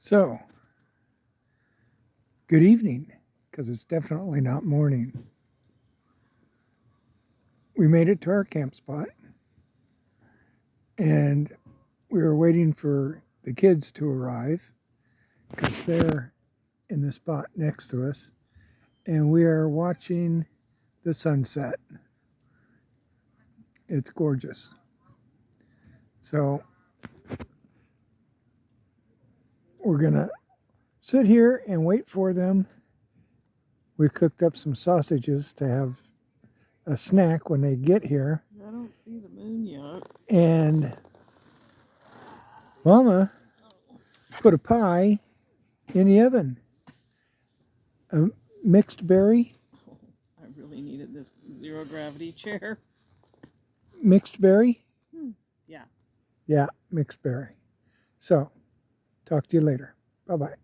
So, good evening, because it's definitely not morning. We made it to our camp spot, and we were waiting for the kids to arrive because they're in the spot next to us, and we are watching the sunset. It's gorgeous. So, we're gonna sit here and wait for them. We cooked up some sausages to have a snack when they get here. I don't see the moon yet. And Mama put a pie in the oven. A mixed berry. Oh, I really needed this zero gravity chair. Mixed berry? Yeah. Yeah, mixed berry. So, talk to you later. Bye-bye.